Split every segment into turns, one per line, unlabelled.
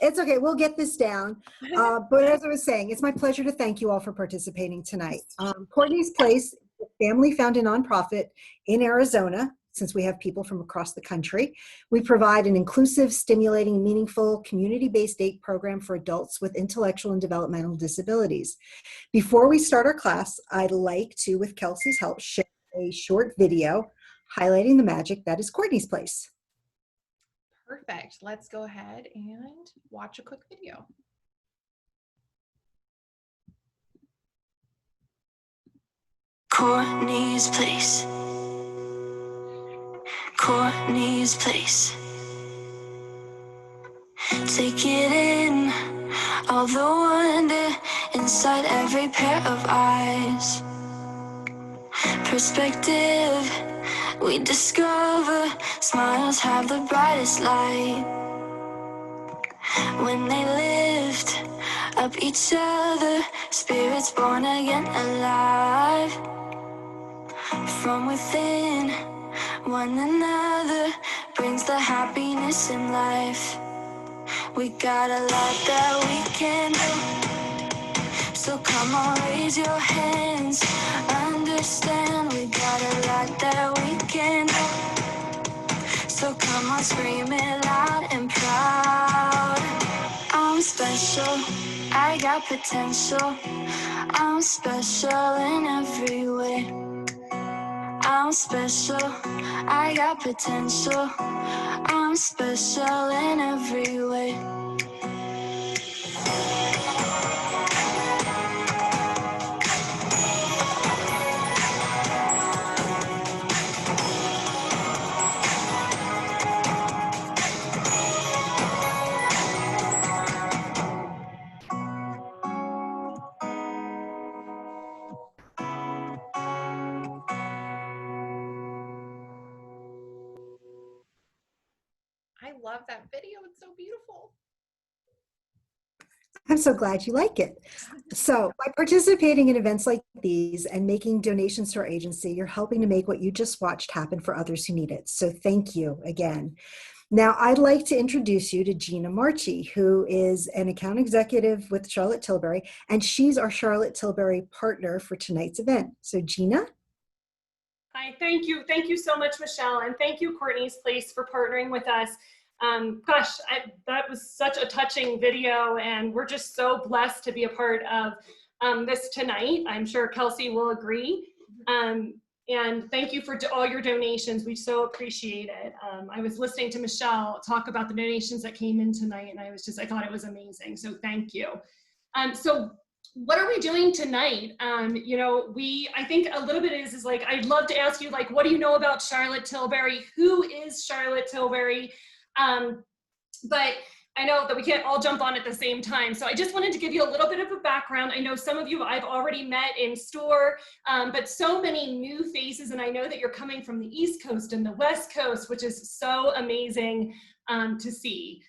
It's okay. We'll get this down. But as I was saying, it's my pleasure to thank you all for participating tonight. Cortney's Place, a family-founded nonprofit in Arizona, since we have people from across the country. We provide an inclusive, stimulating, meaningful, community-based date program for adults with intellectual and developmental disabilities. Before we start our class, I'd like to, with Kelsey's help, share a short video highlighting the magic that is Cortney's Place.
Perfect. Let's go ahead and watch a quick video.
Cortney's Place. Cortney's Place. Take it in, all the wonder inside every pair of eyes. Perspective, we discover smiles have the brightest light. When they lift up each other, spirits born again alive. From within one another brings the happiness in life. We got a lot that we can do, so come on, raise your hands. Understand we got a lot that we can do, so come on, scream it loud and proud. I'm special, I got potential. I'm special in every way. I'm special, I got potential. I'm special in every way.
I love that video. It's so beautiful.
I'm so glad you like it. So by participating in events like these and making donations to our agency, you're helping to make what you just watched happen for others who need it. So thank you again. Now I'd like to introduce you to Gina Marchi, who is an account executive with Charlotte Tilbury, and she's our Charlotte Tilbury partner for tonight's event. So Gina?
Hi, thank you. Thank you so much, Michelle, and thank you, Cortney's Place, for partnering with us. Gosh, that was such a touching video, and we're just so blessed to be a part of this tonight. I'm sure Kelsey will agree. And thank you for all your donations. We so appreciate it. I was listening to Michelle talk about the donations that came in tonight, and I thought it was amazing. So thank you. So what are we doing tonight? You know, I think a little bit is like, I'd love to ask you, like, what do you know about Charlotte Tilbury? Who is Charlotte Tilbury? But I know that we can't all jump on at the same time. So I just wanted to give you a little bit of a background. I know some of you I've already met in store, but so many new faces. And I know that you're coming from the East Coast and the West Coast, which is so amazing to see.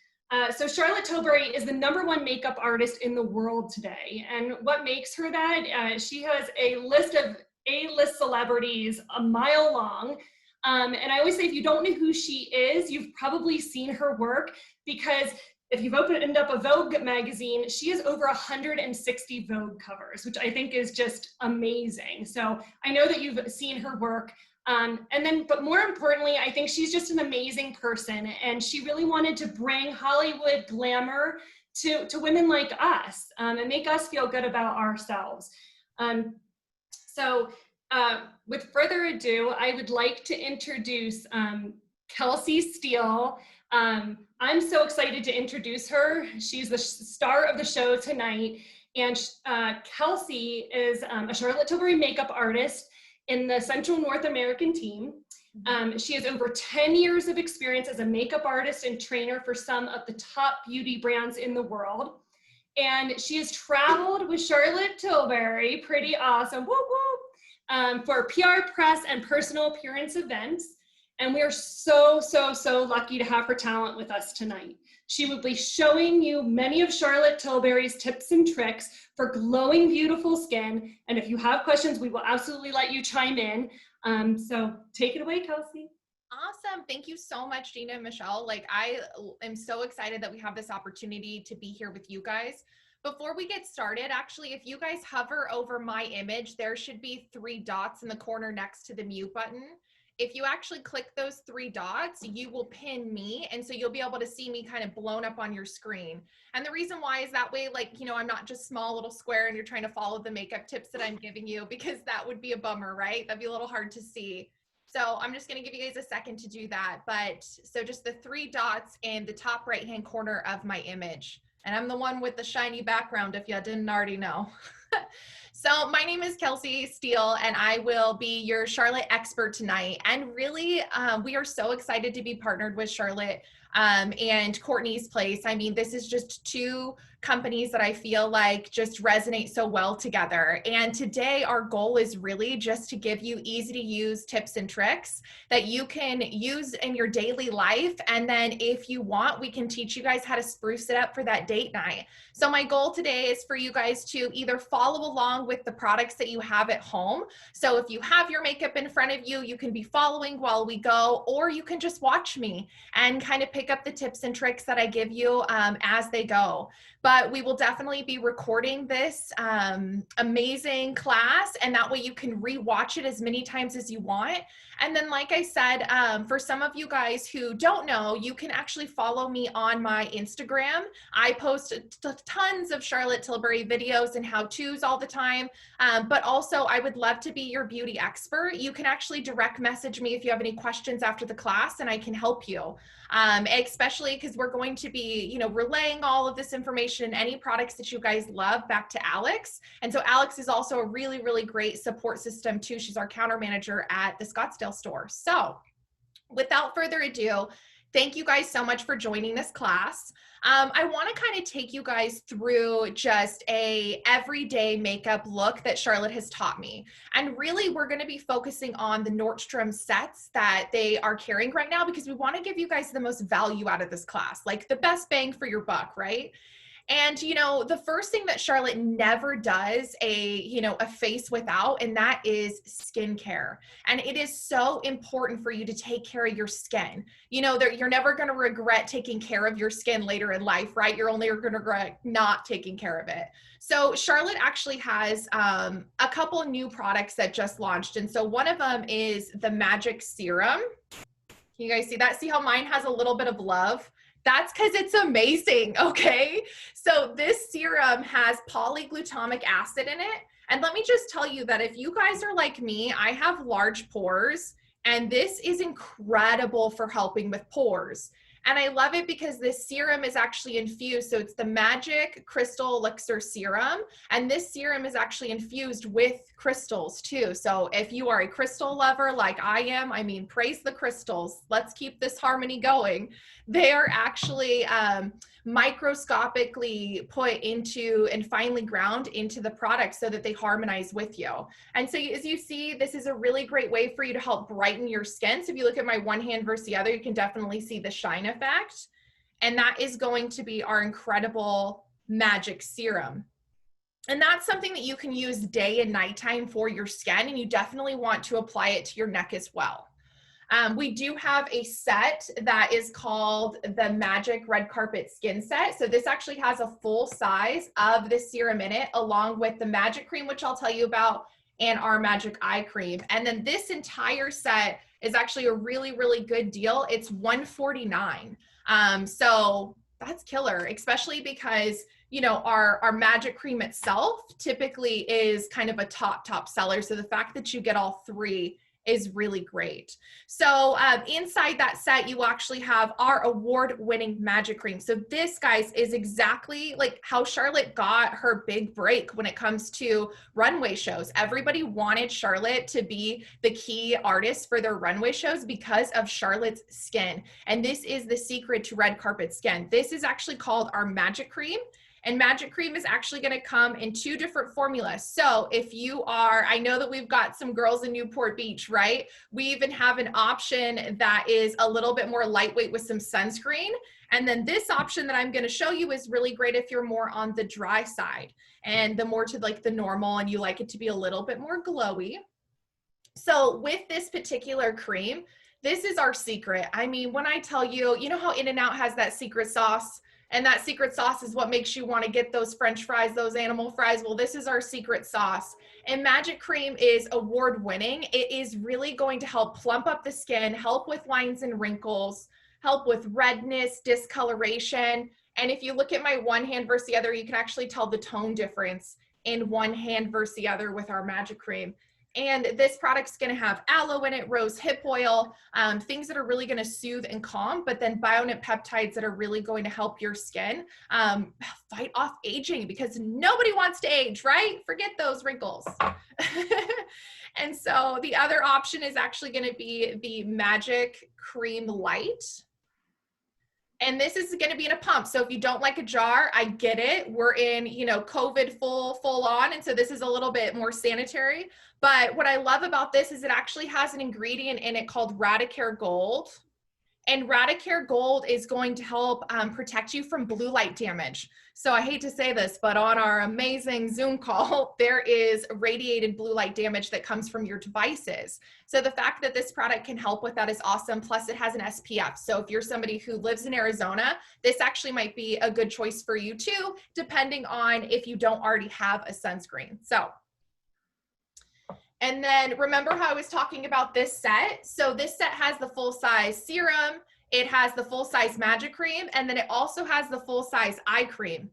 So Charlotte Tilbury is the #1 makeup artist in the world today. And what makes her that? She has a list of A-list celebrities a mile long. And I always say, if you don't know who she is, you've probably seen her work, because if you've opened up a Vogue magazine, she has over 160 Vogue covers, which I think is just amazing. So I know that you've seen her work. But more importantly, I think she's just an amazing person, and she really wanted to bring Hollywood glamour to women like us, and make us feel good about ourselves. With further ado, I would like to introduce Kelsey Steele. I'm so excited to introduce her. She's the star of the show tonight, and Kelsey is a Charlotte Tilbury makeup artist in the Central North American team. She has over 10 years of experience as a makeup artist and trainer for some of the top beauty brands in the world. And she has traveled with Charlotte Tilbury, pretty awesome, whoop, whoop, for PR, press, and personal appearance events. And we are so, so, so lucky to have her talent with us tonight. She will be showing you many of Charlotte Tilbury's tips and tricks for glowing, beautiful skin. And if you have questions, we will absolutely let you chime in. So take it away, Kelsey.
Awesome. Thank you so much, Gina and Michelle. Like, I am so excited that we have this opportunity to be here with you guys. Before we get started, actually, if you guys hover over my image, there should be 3 dots in the corner next to the mute button. If you actually click those 3 dots, you will pin me. And so you'll be able to see me kind of blown up on your screen. And the reason why is that way, like, you know, I'm not just small little square and you're trying to follow the makeup tips that I'm giving you, because that would be a bummer, right? That'd be a little hard to see. So I'm just going to give you guys a second to do that. But so just the 3 dots in the top right-hand corner of my image. And I'm the one with the shiny background, if you didn't already know. So my name is Kelsey Steele, and I will be your Charlotte expert tonight. And really, we are so excited to be partnered with Charlotte and Cortney's Place. I mean, this is just 2 companies that I feel like just resonate so well together. And today our goal is really just to give you easy to use tips and tricks that you can use in your daily life. And then if you want, we can teach you guys how to spruce it up for that date night. So my goal today is for you guys to either follow along with the products that you have at home. So if you have your makeup in front of you, you can be following while we go, or you can just watch me and kind of pick up the tips and tricks that I give you as they go. But we will definitely be recording this amazing class, and that way you can rewatch it as many times as you want. And then, like I said, for some of you guys who don't know, you can actually follow me on my Instagram. I post tons of Charlotte Tilbury videos and how-tos all the time, but also I would love to be your beauty expert. You can actually direct message me if you have any questions after the class, and I can help you. Especially because we're going to be, you know, relaying all of this information and any products that you guys love back to Alex. And so Alex is also a really, really great support system too. She's our counter manager at the Scottsdale store. So without further ado, thank you guys so much for joining this class. I want to kind of take you guys through just a everyday makeup look that Charlotte has taught me. And really, we're going to be focusing on the Nordstrom sets that they are carrying right now, because we want to give you guys the most value out of this class, like the best bang for your buck, right? And, you know, the first thing that Charlotte never does a face without, and that is skincare. And it is so important for you to take care of your skin. You know, you're never going to regret taking care of your skin later in life, right? You're only going to regret not taking care of it. So Charlotte actually has a couple of new products that just launched. And so one of them is the Magic Serum. Can you guys see that? See how mine has a little bit of love? That's because it's amazing, okay? So this serum has polyglutamic acid in it. And let me just tell you that if you guys are like me, I have large pores, and this is incredible for helping with pores. And I love it because this serum is actually infused. So it's the Magic Crystal Elixir Serum. And this serum is actually infused with crystals too. So if you are a crystal lover like I am, I mean, praise the crystals. Let's keep this harmony going. They are actually microscopically put into and finely ground into the product so that they harmonize with you. And so as you see, this is a really great way for you to help brighten your skin. So if you look at my one hand versus the other, you can definitely see the shine effect. And that is going to be our incredible Magic Serum. And that's something that you can use day and nighttime for your skin, and you definitely want to apply it to your neck as well. We do have a set that is called the Magic Red Carpet Skin Set. So this actually has a full size of this serum in it, along with the Magic Cream, which I'll tell you about, and our Magic Eye Cream. And then this entire set is actually a really, really good deal. It's $149. So that's killer, especially because, you know, our Magic Cream itself typically is kind of a top seller. So the fact that you get all 3 is really great. So inside that set, you actually have our award-winning Magic Cream. So this, guys, is exactly like how Charlotte got her big break when it comes to runway shows. Everybody wanted Charlotte to be the key artist for their runway shows because of Charlotte's skin. And this is the secret to red carpet skin. This is actually called our Magic Cream. And Magic Cream is actually going to come in 2 different formulas. So if you are, I know that we've got some girls in Newport Beach, right? We even have an option that is a little bit more lightweight with some sunscreen. And then this option that I'm going to show you is really great if you're more on the dry side and the more to like the normal and you like it to be a little bit more glowy. So with this particular cream, This is our secret. I mean, when I tell you, you know how In-N-Out has that secret sauce? And that secret sauce is what makes you want to get those French fries, those animal fries. Well, this is our secret sauce. And Magic Cream is award winning. It is really going to help plump up the skin, help with lines and wrinkles, help with redness, discoloration. And if you look at my one hand versus the other, you can actually tell the tone difference in one hand versus the other with our Magic Cream. And this product's going to have aloe in it, rose hip oil, things that are really going to soothe and calm, but then bionit peptides that are really going to help your skin fight off aging, because nobody wants to age, right? Forget those wrinkles. And so the other option is actually going to be the Magic Cream Light. And this is going to be in a pump. So if you don't like a jar, I get it. We're in, you know, COVID full on. And so this is a little bit more sanitary. But what I love about this is it actually has an ingredient in it called Radicare Gold. And Radicare Gold is going to help protect you from blue light damage. So I hate to say this, but on our amazing Zoom call, there is radiated blue light damage that comes from your devices. So the fact that this product can help with that is awesome. Plus it has an SPF. So if you're somebody who lives in Arizona, this actually might be a good choice for you too, depending on if you don't already have a sunscreen. So, and then remember how I was talking about this set? So this set has the full size serum, it has the full size Magic Cream, and then it also has the full size eye cream.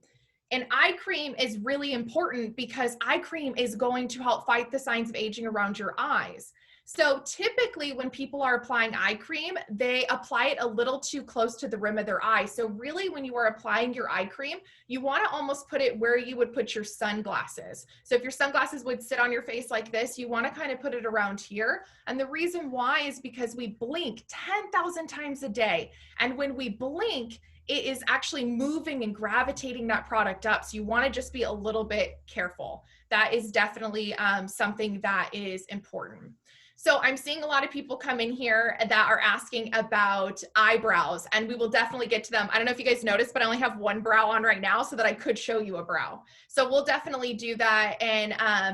And eye cream is really important because eye cream is going to help fight the signs of aging around your eyes. So typically when people are applying eye cream, they apply it a little too close to the rim of their eye. So really when you are applying your eye cream, you want to almost put it where you would put your sunglasses. So if your sunglasses would sit on your face like this, you want to kind of put it around here. And the reason why is because we blink 10,000 times a day. And when we blink, it is actually moving and gravitating that product up. So you want to just be a little bit careful. That is definitely something that is important. So I'm seeing a lot of people come in here that are asking about eyebrows, and we will definitely get to them. I don't know if you guys noticed, but I only have one brow on right now so that I could show you a brow. So we'll definitely do that. And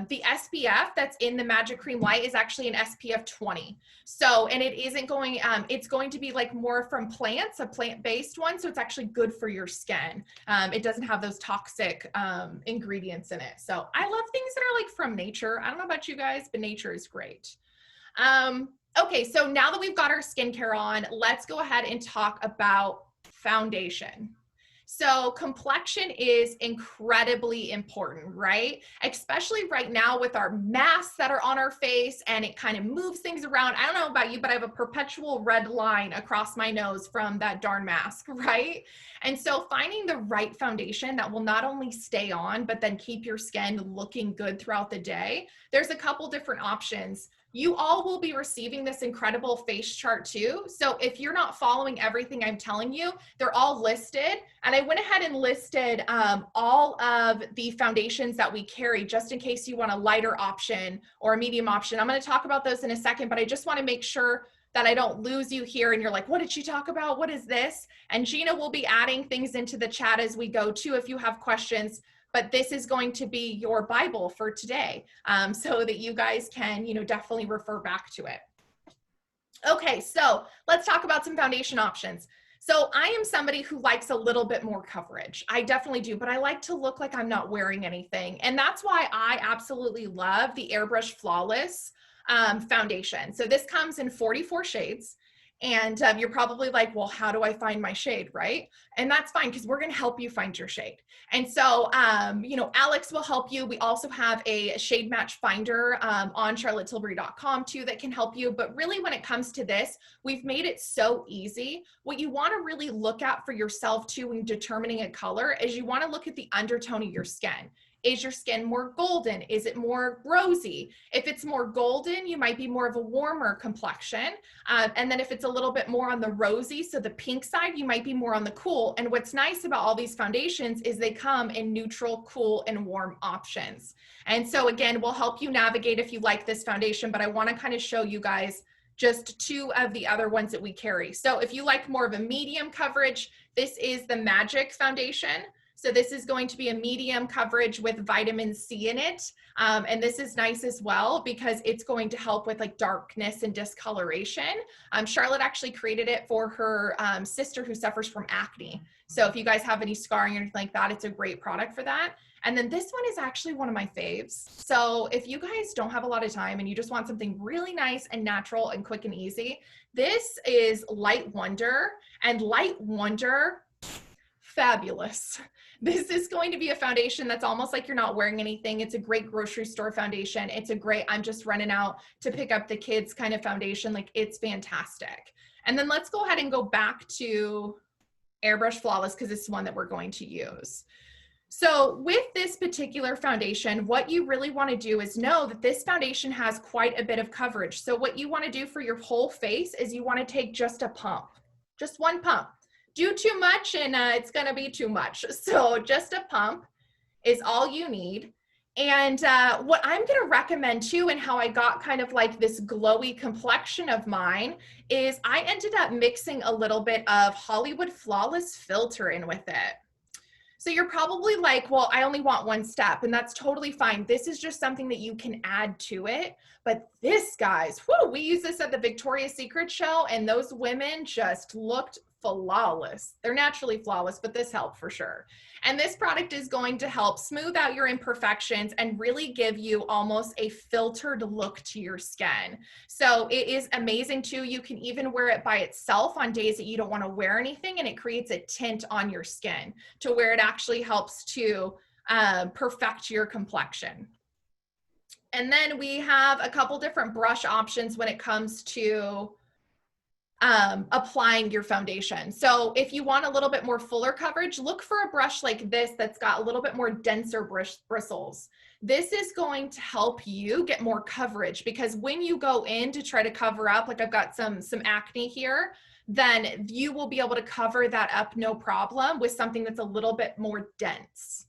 the SPF that's in the Magic Cream Light is actually an SPF 20. So, and it isn't going, it's going to be like more from plants, a plant-based one. So it's actually good for your skin. It doesn't have those toxic ingredients in it. So I love things that are like from nature. I don't know about you guys, but nature is great. Okay, so now that we've got our skincare on, let's go ahead and talk about foundation. So complexion is incredibly important, right? Especially right now with our masks that are on our face and it kind of moves things around. I don't know about you, but I have a perpetual red line across my nose from that darn mask, right? And so finding the right foundation that will not only stay on, but then keep your skin looking good throughout the day. There's a couple different options. You all will be receiving this incredible face chart too. So if you're not following everything I'm telling you, they're all listed. And I went ahead and listed all of the foundations that we carry just in case you want a lighter option or a medium option. I'm going to talk about those in a second, but I just want to make sure that I don't lose you here and you're like, what did she talk about? What is this? And Gina will be adding things into the chat as we go too if you have questions. But this is going to be your Bible for today so that you guys can, you know, definitely refer back to it. Okay, so let's talk about some foundation options. So I am somebody who likes a little bit more coverage. I definitely do, but I like to look like I'm not wearing anything. And that's why I absolutely love the Airbrush Flawless foundation. So this comes in 44 shades. And you're probably like, well, how do I find my shade, right? And that's fine because we're going to help you find your shade. And so, you know, Alex will help you. We also have a shade match finder on charlottetilbury.com too that can help you. But really when it comes to this, we've made it so easy. What you want to really look at for yourself too when determining a color is you want to look at the undertone of your skin. Is your skin more golden? Is it more rosy? If it's more golden, you might be more of a warmer complexion. And then if it's a little bit more on the rosy, so the pink side, you might be more on the cool. And what's nice about all these foundations is they come in neutral, cool, and warm options. And so again, we'll help you navigate if you like this foundation, but I want to kind of show you guys just two of the other ones that we carry. So if you like more of a medium coverage, this is the Magic foundation. So this is going to be a medium coverage with vitamin C in it. And this is nice as well because it's going to help with like darkness and discoloration. Charlotte actually created it for her sister who suffers from acne. So if you guys have any scarring or anything like that, it's a great product for that. And then this one is actually one of my faves. So if you guys don't have a lot of time and you just want something really nice and natural and quick and easy, this is Light Wonder. And Light Wonder, fabulous. This is going to be a foundation that's almost like you're not wearing anything. It's a great grocery store foundation. It's a great, I'm just running out to pick up the kids kind of foundation. Like, it's fantastic. And then let's go ahead and go back to Airbrush Flawless because it's one that we're going to use. So with this particular foundation, what you really want to do is know that this foundation has quite a bit of coverage. So what you want to do for your whole face is you want to take just a pump, just one pump. Do too much and it's going to be too much. So just a pump is all you need. And what I'm going to recommend too, and how I got kind of like this glowy complexion of mine, is I ended up mixing a little bit of Hollywood Flawless filter in with it. So you're probably like, well, I only want one step, and that's totally fine. This is just something that you can add to it. But this, guys, whoo, we used this at the Victoria's Secret show, and those women just looked flawless. They're naturally flawless, but this helped for sure. And this product is going to help smooth out your imperfections and really give you almost a filtered look to your skin. So it is amazing too. You can even wear it by itself on days that you don't want to wear anything, and it creates a tint on your skin to where it actually helps to perfect your complexion. And then we have a couple different brush options when it comes to applying your foundation. So if you want a little bit more fuller coverage, look for a brush like this that's got a little bit more denser bristles. This is going to help you get more coverage, because when you go in to try to cover up, like I've got some acne here, then you will be able to cover that up no problem with something that's a little bit more dense.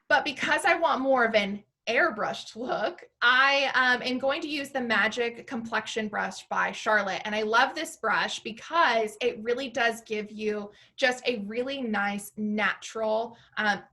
But because I want more of an airbrushed look, I am going to use the Magic Complexion Brush by Charlotte. And I love this brush because it really does give you just a really nice, natural,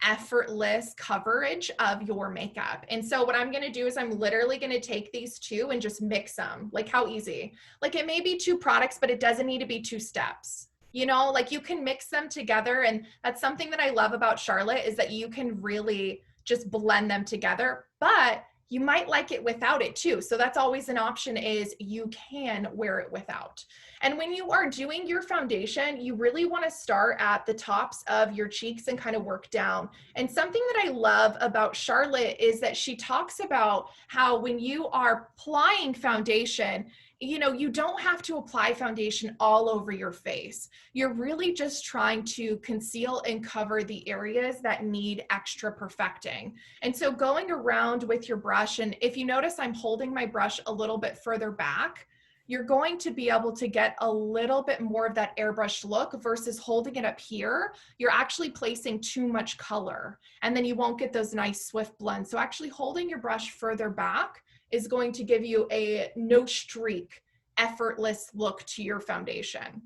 effortless coverage of your makeup. And so what I'm going to do is I'm literally going to take these two and just mix them. Like, how easy? Like, it may be two products, but it doesn't need to be two steps. You know, like you can mix them together. And that's something that I love about Charlotte, is that you can really just blend them together, but you might like it without it too. So that's always an option, is you can wear it without. And when you are doing your foundation, you really want to start at the tops of your cheeks and kind of work down. And something that I love about Charlotte is that she talks about how when you are applying foundation, you know, you don't have to apply foundation all over your face. You're really just trying to conceal and cover the areas that need extra perfecting. And so going around with your brush, and if you notice I'm holding my brush a little bit further back, you're going to be able to get a little bit more of that airbrush look versus holding it up here. You're actually placing too much color, and then you won't get those nice swift blends. So actually holding your brush further back is going to give you a no streak, effortless look to your foundation.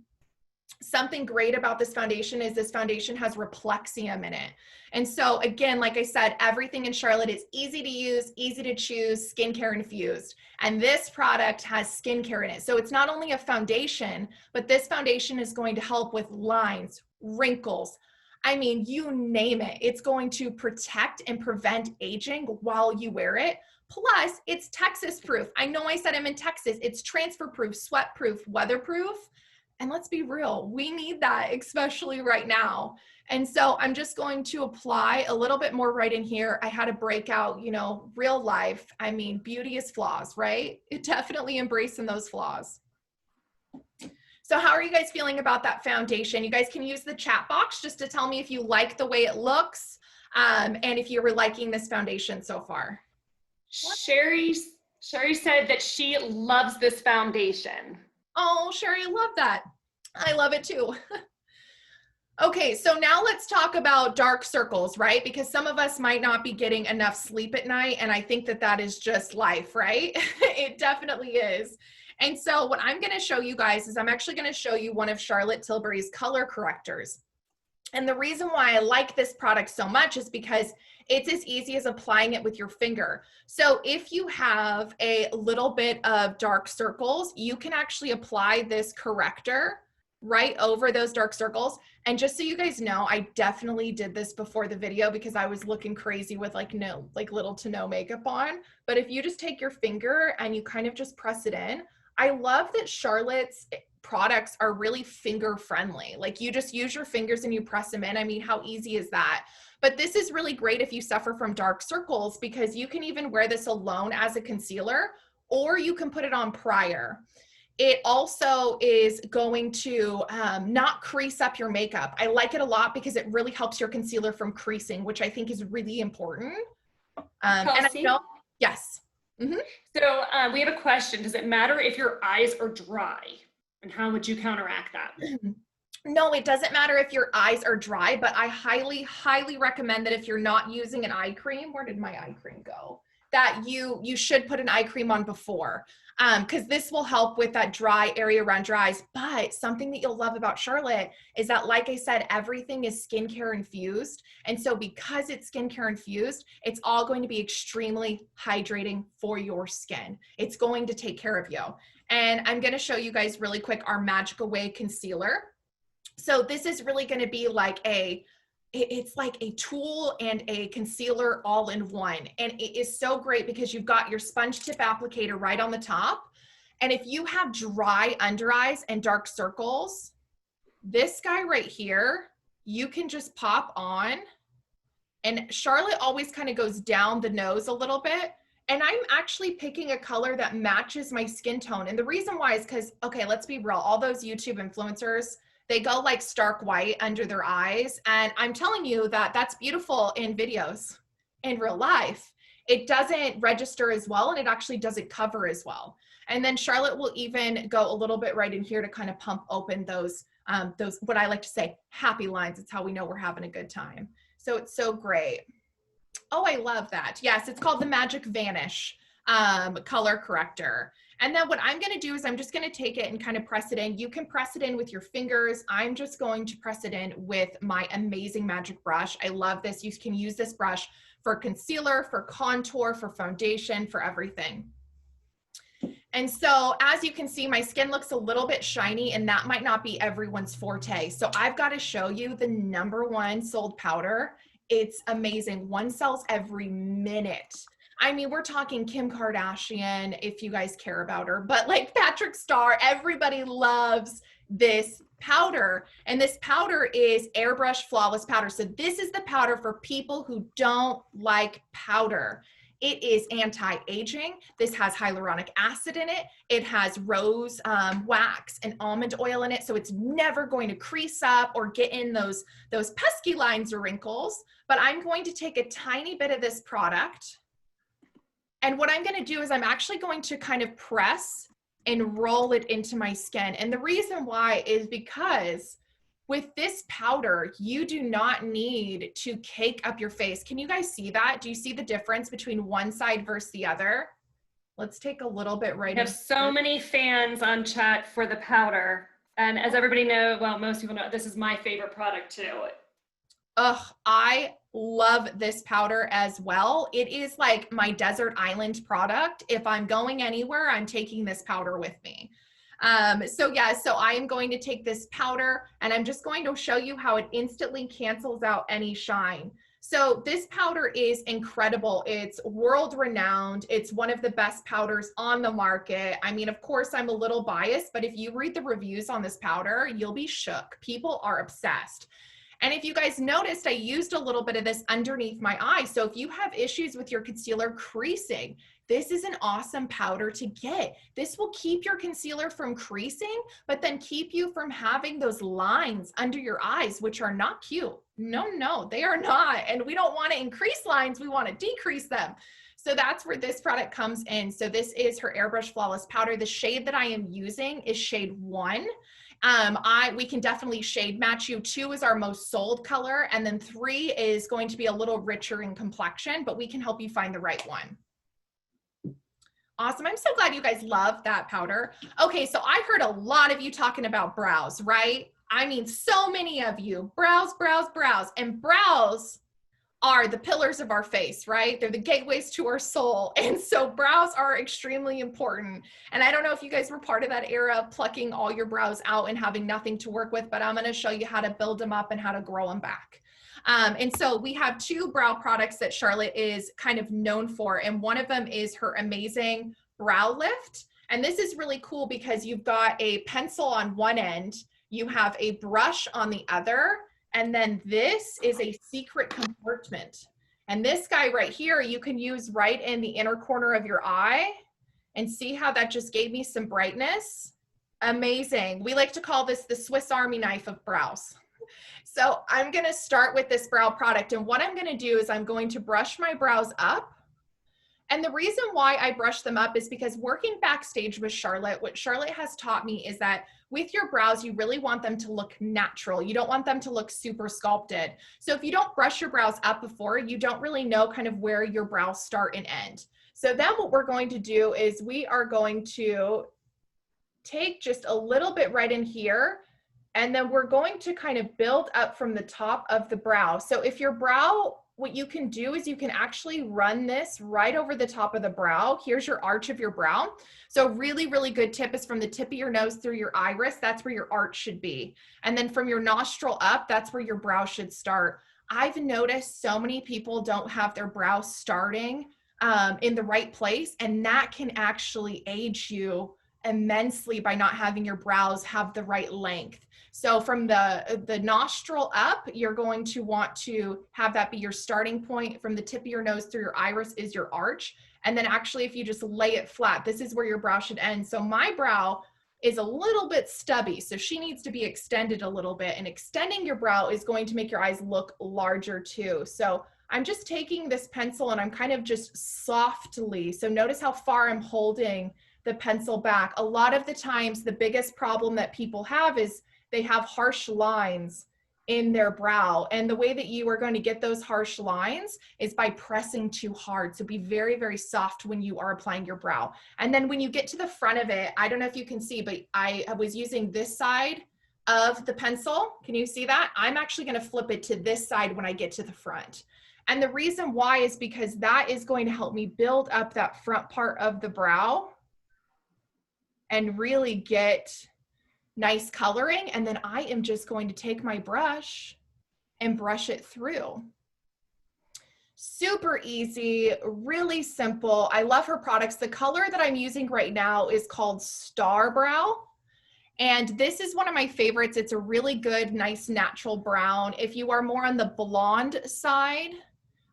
Something great about this foundation is this foundation has Replexium in it. And so again, like I said, everything in Charlotte is easy to use, easy to choose, skincare infused. And this product has skincare in it. So it's not only a foundation, but this foundation is going to help with lines, wrinkles, I mean, you name it. It's going to protect and prevent aging while you wear it. Plus, it's Texas proof. I know I said I'm in Texas. It's transfer proof, sweat proof, weatherproof. And let's be real, we need that, especially right now. And so I'm just going to apply a little bit more right in here. I had a breakout, you know, real life. I mean, beauty is flaws, right? It definitely embracing those flaws. So how are you guys feeling about that foundation? You guys can use the chat box just to tell me if you like the way it looks and if you were liking this foundation so far.
Sherry said that she loves this foundation.
Oh, Sherry, I love that. I love it too. Okay, so now let's talk about dark circles, right? Because some of us might not be getting enough sleep at night, and I think that that is just life, right? It definitely is. And so what I'm going to show you guys is I'm actually going to show you one of Charlotte Tilbury's color correctors. And the reason why I like this product so much is because it's as easy as applying it with your finger. So if you have a little bit of dark circles, you can actually apply this corrector right over those dark circles. And just so you guys know, I definitely did this before the video because I was looking crazy with like little to no makeup on. But if you just take your finger and you kind of just press it in, I love that Charlotte's products are really finger friendly. Like you just use your fingers and you press them in. I mean, how easy is that? But this is really great if you suffer from dark circles because you can even wear this alone as a concealer, or you can put it on prior. It also is going to not crease up your makeup. I like it a lot because it really helps your concealer from creasing, which I think is really important. And I know, yes. Mm-hmm.
So we have a question. Does it matter if your eyes are dry? And how would you counteract that?
No, it doesn't matter if your eyes are dry, but I highly, highly recommend that if you're not using an eye cream, where did my eye cream go? That you should put an eye cream on before, because this will help with that dry area around your eyes. But something that you'll love about Charlotte is that, like I said, everything is skincare infused. And so because it's skincare infused, it's all going to be extremely hydrating for your skin. It's going to take care of you. And I'm going to show you guys really quick our Magic Away concealer. So this is really going to be like it's like a tool and a concealer all in one. And it is so great because you've got your sponge tip applicator right on the top. And if you have dry under eyes and dark circles, this guy right here, you can just pop on. And Charlotte always kind of goes down the nose a little bit. And I'm actually picking a color that matches my skin tone. And the reason why is because, okay, let's be real. All those YouTube influencers, they go like stark white under their eyes. And I'm telling you that that's beautiful in videos. In real life, it doesn't register as well, and it actually doesn't cover as well. And then Charlotte will even go a little bit right in here to kind of pump open those what I like to say, happy lines. It's how we know we're having a good time. So it's so great. Oh, I love that. Yes, it's called the Magic Vanish color corrector. And then what I'm going to do is I'm just going to take it and kind of press it in. You can press it in with your fingers. I'm just going to press it in with my amazing magic brush. I love this. You can use this brush for concealer, for contour, for foundation, for everything. And so as you can see, my skin looks a little bit shiny, and that might not be everyone's forte. So I've got to show you the #1 sold powder. It's amazing. One sells every minute. I mean, we're talking Kim Kardashian, if you guys care about her, but like Patrick Starr, everybody loves this powder. And this powder is Airbrush Flawless Powder. So this is the powder for people who don't like powder. It is anti-aging. This has hyaluronic acid in it. It has rose wax and almond oil in it. So it's never going to crease up or get in those pesky lines or wrinkles. But I'm going to take a tiny bit of this product. And what I'm going to do is I'm actually going to kind of press and roll it into my skin. And the reason why is because with this powder, you do not need to cake up your face. Can you guys see that? Do you see the difference between one side versus the other? Let's take a little bit right.
We have so many fans on chat for the powder. And as everybody knows, well, most people know, this is my favorite product too.
Ugh, I love this powder as well. It is like my desert island product. If I'm going anywhere, I'm taking this powder with me. So I am going to take this powder and I'm just going to show you how it instantly cancels out any shine. So this powder is incredible. It's world renowned. It's one of the best powders on the market. I mean, of course, I'm a little biased, but if you read the reviews on this powder, you'll be shook. People are obsessed. And if you guys noticed, I used a little bit of this underneath my eye. So if you have issues with your concealer creasing, this is an awesome powder to get. This will keep your concealer from creasing, but then keep you from having those lines under your eyes, which are not cute. No, they are not. And we don't want to increase lines. We want to decrease them. So that's where this product comes in. So this is her Airbrush Flawless Powder. The shade that I am using is shade 1. We can definitely shade match you. 2 is our most sold color, and then 3 is going to be a little richer in complexion, but we can help you find the right one. Awesome. I'm so glad you guys love that powder. Okay, so I heard a lot of you talking about brows, right? I mean, so many of you, brows, brows, brows, and brows are the pillars of our face, right? They're the gateways to our soul. And so brows are extremely important. And I don't know if you guys were part of that era, plucking all your brows out and having nothing to work with, but I'm going to show you how to build them up and how to grow them back. And so we have two brow products that Charlotte is kind of known for. And one of them is her amazing brow lift. And this is really cool because you've got a pencil on one end, you have a brush on the other, and then this is a secret compartment. And this guy right here, you can use right in the inner corner of your eye, and see how that just gave me some brightness. Amazing. We like to call this the Swiss Army knife of brows. So I'm gonna start with this brow product, and what I'm gonna do is I'm going to brush my brows up. And the reason why I brush them up is because working backstage with Charlotte, what Charlotte has taught me is that with your brows, you really want them to look natural. You don't want them to look super sculpted. So if you don't brush your brows up before, you don't really know kind of where your brows start and end. So then what we're going to do is we are going to take just a little bit right in here, and then we're going to kind of build up from the top of the brow. So if your brow, what you can do is you can actually run this right over the top of the brow. Here's your arch of your brow. So really, really good tip is from the tip of your nose through your iris, that's where your arch should be. And then from your nostril up, that's where your brow should start. I've noticed so many people don't have their brow starting in the right place, and that can actually age you immensely by not having your brows have the right length. So from the nostril up, you're going to want to have that be your starting point. From the tip of your nose through your iris is your arch. And then actually, if you just lay it flat, this is where your brow should end. So my brow is a little bit stubby, so she needs to be extended a little bit. And extending your brow is going to make your eyes look larger too. So I'm just taking this pencil and I'm kind of just softly, so notice how far I'm holding the pencil back. A lot of the times, the biggest problem that people have is they have harsh lines in their brow. And the way that you are going to get those harsh lines is by pressing too hard. So be very, very soft when you are applying your brow. And then when you get to the front of it, I don't know if you can see, but I was using this side of the pencil. Can you see that? I'm actually going to flip it to this side when I get to the front. And the reason why is because that is going to help me build up that front part of the brow and really get nice coloring. And then I am just going to take my brush and brush it through. Super easy, really simple. I love her products. The color that I'm using right now is called Star Brow. And this is one of my favorites. It's a really good, nice, natural brown. If you are more on the blonde side,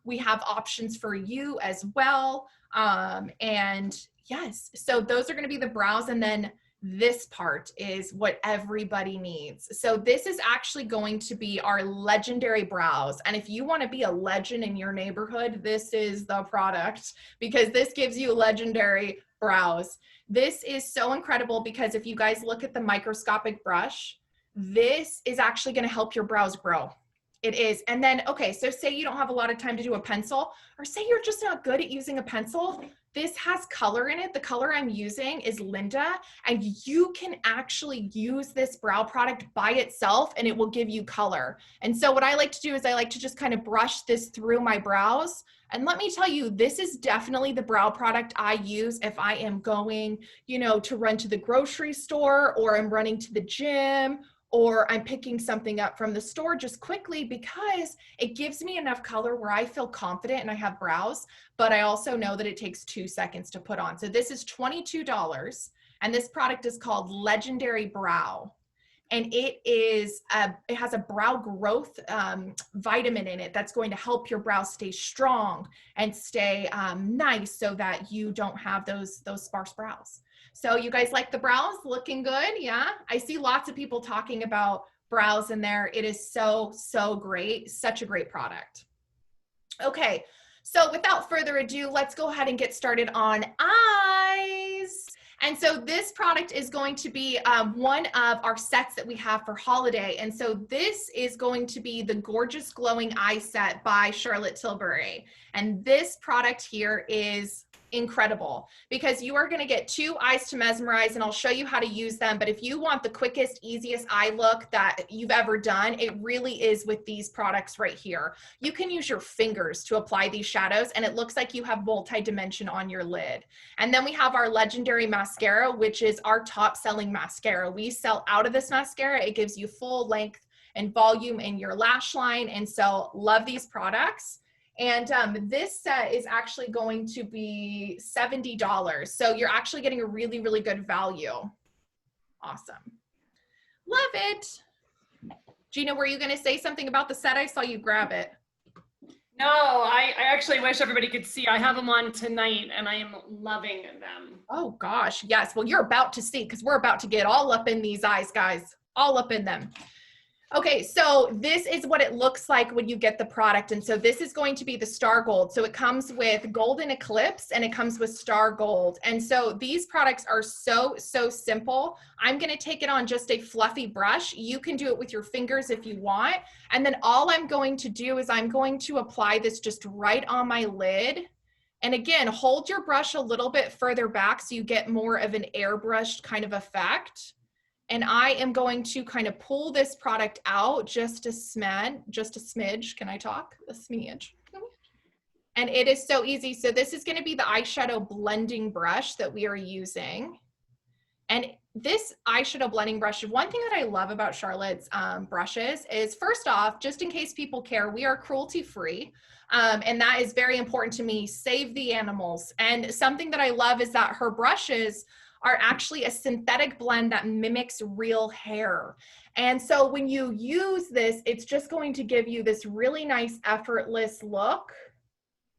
we have options for you as well. And yes, so those are going to be the brows. And then this part is what everybody needs. So this is actually going to be our legendary brows. And if you want to be a legend in your neighborhood, this is the product, because this gives you legendary brows. This is so incredible because if you guys look at the microscopic brush, this is actually going to help your brows grow. It is. And then, okay, so say you don't have a lot of time to do a pencil, or say you're just not good at using a pencil. This has color in it. The color I'm using is Linda, and you can actually use this brow product by itself and it will give you color. And so what I like to do is I like to just kind of brush this through my brows. And let me tell you, this is definitely the brow product I use if I am going, you know, to run to the grocery store, or I'm running to the gym, or I'm picking something up from the store just quickly, because it gives me enough color where I feel confident and I have brows, but I also know that it takes 2 seconds to put on. So this is $22, and this product is called Legendary Brow. And it has a brow growth vitamin in it that's going to help your brows stay strong and stay nice, so that you don't have those sparse brows. So you guys like the brows? Looking good? Yeah. I see lots of people talking about brows in there. It is so, so great. Such a great product. Okay. So without further ado, let's go ahead and get started on eyes. And so this product is going to be one of our sets that we have for holiday. And so this is going to be the Gorgeous Glowing Eye Set by Charlotte Tilbury. And this product here is incredible, because you are going to get 2 eyes to mesmerize, and I'll show you how to use them. But if you want the quickest, easiest eye look that you've ever done, it really is with these products right here. You can use your fingers to apply these shadows, and it looks like you have multi-dimension on your lid. And then we have our legendary mascara, which is our top selling mascara. We sell out of this mascara. It gives you full length and volume in your lash line. And so love these products. And this set is actually going to be $70. So you're actually getting a really, really good value. Awesome. Love it. Gina, were you going to say something about the set? I saw you grab it.
No, I actually wish everybody could see. I have them on tonight and I am loving them.
Oh gosh, yes. Well, you're about to see, because we're about to get all up in these eyes, guys. All up in them. Okay, so this is what it looks like when you get the product. And so this is going to be the Star Gold. So it comes with Golden Eclipse and it comes with Star Gold. And so these products are so simple. I'm gonna take it on just a fluffy brush. You can do it with your fingers if you want. And then all I'm going to do is I'm going to apply this just right on my lid. And again, hold your brush a little bit further back so you get more of an airbrushed kind of effect. And I am going to kind of pull this product out just a smidge. Can I talk? A smidge. And it is so easy. So this is going to be the eyeshadow blending brush that we are using. And this eyeshadow blending brush, one thing that I love about Charlotte's brushes is, first off, just in case people care, we are cruelty free. And that is very important to me. Save the animals. And something that I love is that her brushes are actually a synthetic blend that mimics real hair. And so when you use this, it's just going to give you this really nice effortless look.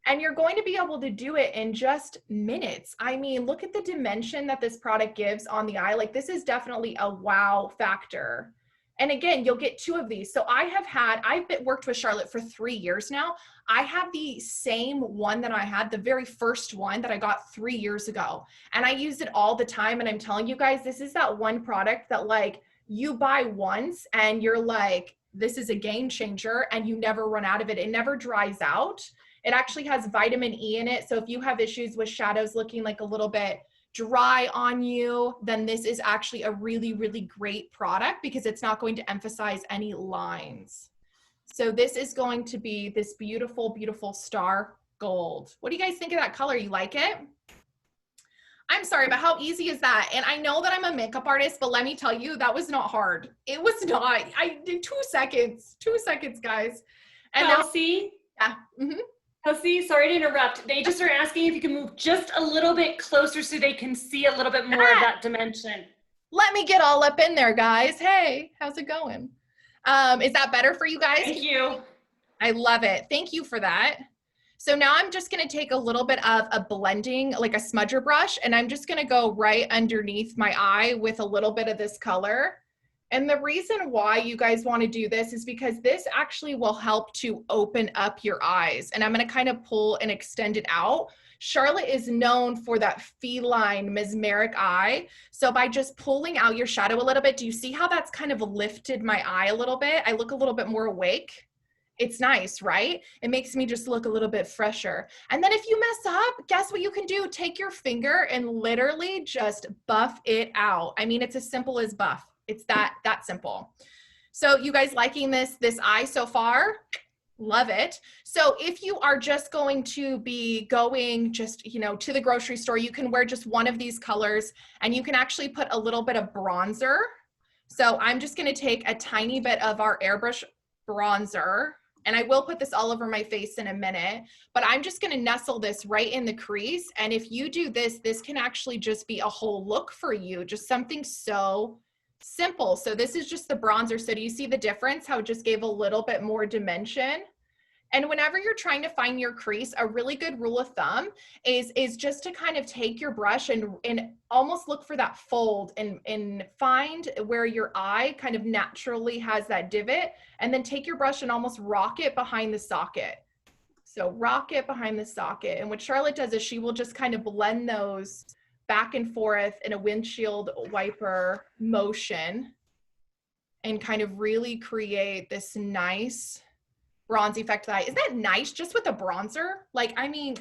And you're going to be able to do it in just minutes. I mean, look at the dimension that this product gives on the eye. Like, this is definitely a wow factor. And again, you'll get 2 of these. So I've worked with Charlotte for 3 years now. I have the same one that I had, the very first one that I got 3 years ago. And I used it all the time. And I'm telling you guys, this is that one product that, like, you buy once and you're like, this is a game changer, and you never run out of it. It never dries out. It actually has vitamin E in it. So if you have issues with shadows looking like a little bit dry on you, then this is actually a really, really great product, because it's not going to emphasize any lines. So this is going to be this beautiful, beautiful Star Gold. What do you guys think of that color? You like it? I'm sorry, but how easy is that? And I know that I'm a makeup artist, but let me tell you, that was not hard. It was not. I did 2 seconds, guys. And
Kelsey?
Yeah. Mm-hmm.
Kelsey, sorry to interrupt. They just are asking if you can move just a little bit closer so they can see a little bit more of that dimension.
Let me get all up in there, guys. Hey, how's it going? Is that better for you guys?
Thank you.
I love it. Thank you for that. So now I'm just going to take a little bit of a blending, like a smudger brush, and I'm just going to go right underneath my eye with a little bit of this color. And the reason why you guys want to do this is because this actually will help to open up your eyes. And I'm going to kind of pull and extend it out. Charlotte is known for that feline, mesmeric eye. So by just pulling out your shadow a little bit, do you see how that's kind of lifted my eye a little bit? I look a little bit more awake. It's nice, right? It makes me just look a little bit fresher. And then if you mess up, guess what you can do? Take your finger and literally just buff it out. I mean, it's as simple as buff. It's that simple. So you guys liking this eye so far? Love it. So if you are just going to be going just, to the grocery store, you can wear just one of these colors, and you can actually put a little bit of bronzer. So I'm just going to take a tiny bit of our airbrush bronzer, and I will put this all over my face in a minute, but I'm just going to nestle this right in the crease. And if you do this, this can actually just be a whole look for you, just something so simple. So this is just the bronzer. So do you see the difference? How it just gave a little bit more dimension? And whenever you're trying to find your crease, a really good rule of thumb is just to kind of take your brush and almost look for that fold and find where your eye kind of naturally has that divot, and then take your brush and almost rock it behind the socket. So rock it behind the socket. And what Charlotte does is she will just kind of blend those back and forth in a windshield wiper motion and kind of really create this nice bronze effect. Isn't that nice just with a bronzer? Like, I mean,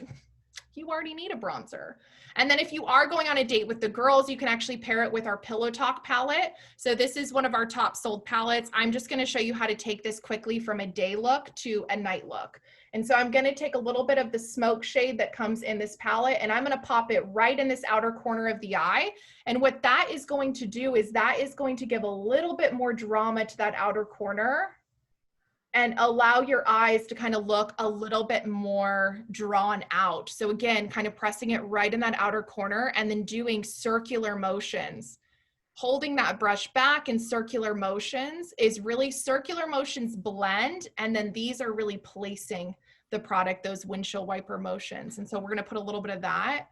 you already need a bronzer. And then if you are going on a date with the girls, you can actually pair it with our Pillow Talk palette. So this is one of our top sold palettes. I'm just going to show you how to take this quickly from a day look to a night look. And so I'm going to take a little bit of the smoke shade that comes in this palette, and I'm going to pop it right in this outer corner of the eye. And what that is going to do is that is going to give a little bit more drama to that outer corner and allow your eyes to kind of look a little bit more drawn out. So again, kind of pressing it right in that outer corner and then doing circular motions. Holding that brush back in circular motions is really, circular motions blend, and then these are really placing the product, those windshield wiper motions. And so we're gonna put a little bit of that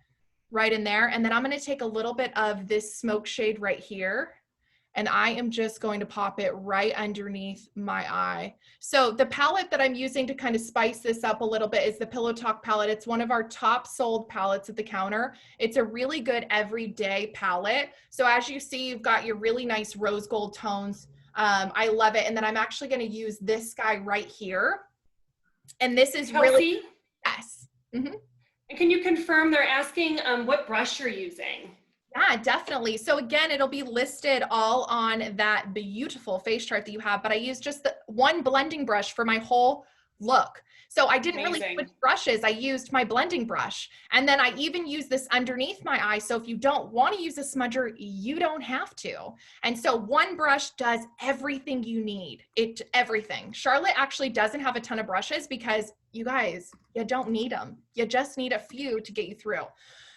right in there. And then I'm gonna take a little bit of this smoke shade right here, and I am just going to pop it right underneath my eye. So the palette that I'm using to kind of spice this up a little bit is the Pillow Talk palette. It's one of our top sold palettes at the counter. It's a really good everyday palette. So as you see, you've got your really nice rose gold tones. I love it. And then I'm actually going to use this guy right here. And this is
Kelsey?
really, yes. Mm-hmm.
And can you confirm they're asking what brush you're using?
Yeah, definitely. So again, it'll be listed all on that beautiful face chart that you have, but I used just the one blending brush for my whole look. So I didn't really switch brushes. I used my blending brush. And then I even used this underneath my eye. So if you don't want to use a smudger, you don't have to. And so one brush does everything you need. Everything. Charlotte actually doesn't have a ton of brushes because you guys, you don't need them. You just need a few to get you through.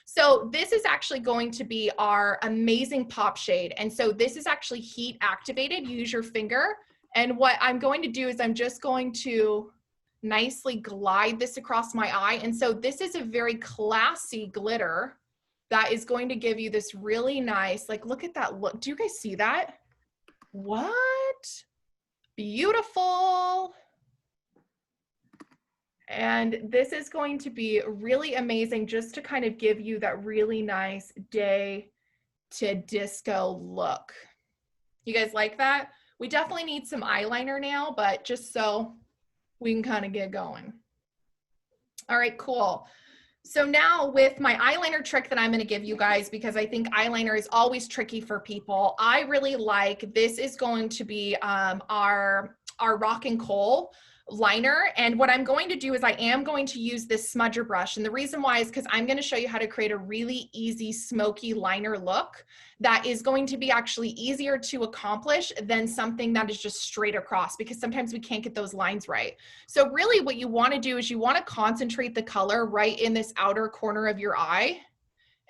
So this is actually going to be our amazing pop shade. And so this is actually heat activated. You use your finger. And what I'm going to do is I'm just going to nicely glide this across my eye. And so this is a very classy glitter that is going to give you this really nice, like, look at that look. Do you guys see that? What? Beautiful. And this is going to be really amazing just to kind of give you that really nice day to disco look. You guys like that? We definitely need some eyeliner now, but just so we can kind of get going. All right, cool. So now with my eyeliner trick that I'm going to give you guys, because I think eyeliner is always tricky for people, I really like, this is going to be our Rock and Coal liner. And what I'm going to do is I am going to use this smudger brush. And the reason why is because I'm going to show you how to create a really easy smoky liner look that is going to be actually easier to accomplish than something that is just straight across, because sometimes we can't get those lines right. So really what you want to do is you want to concentrate the color right in this outer corner of your eye.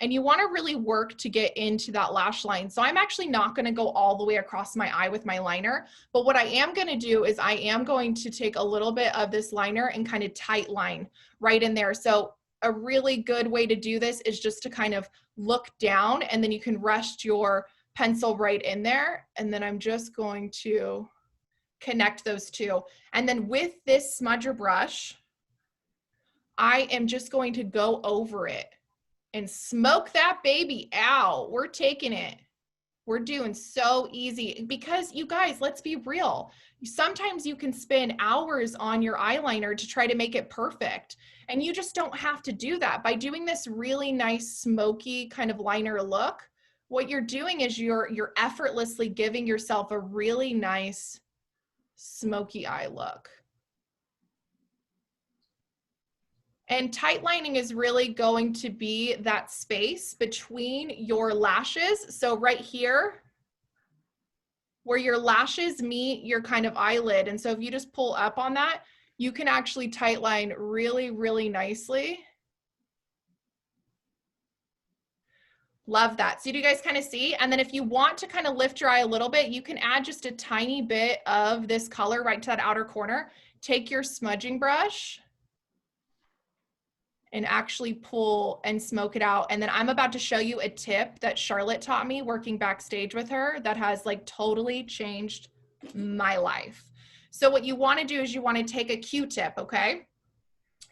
And you want to really work to get into that lash line. So I'm actually not going to go all the way across my eye with my liner, but what I am going to do is I am going to take a little bit of this liner and kind of tight line right in there. So a really good way to do this is just to kind of look down, and then you can rest your pencil right in there. And then I'm just going to connect those two. And then with this smudger brush, I am just going to go over it and smoke that baby out. We're taking it. We're doing so easy, because you guys, let's be real. Sometimes you can spend hours on your eyeliner to try to make it perfect, and you just don't have to do that. By doing this really nice smoky kind of liner look, what you're doing is you're effortlessly giving yourself a really nice smoky eye look. And tight lining is really going to be that space between your lashes. So right here, where your lashes meet your kind of eyelid. And so if you just pull up on that, you can actually tight line really, really nicely. Love that. So do you guys kind of see? And then if you want to kind of lift your eye a little bit, you can add just a tiny bit of this color right to that outer corner. Take your smudging brush and actually pull and smoke it out. And then I'm about to show you a tip that Charlotte taught me working backstage with her that has like totally changed my life. So what you want to do is you want to take a Q-tip, okay?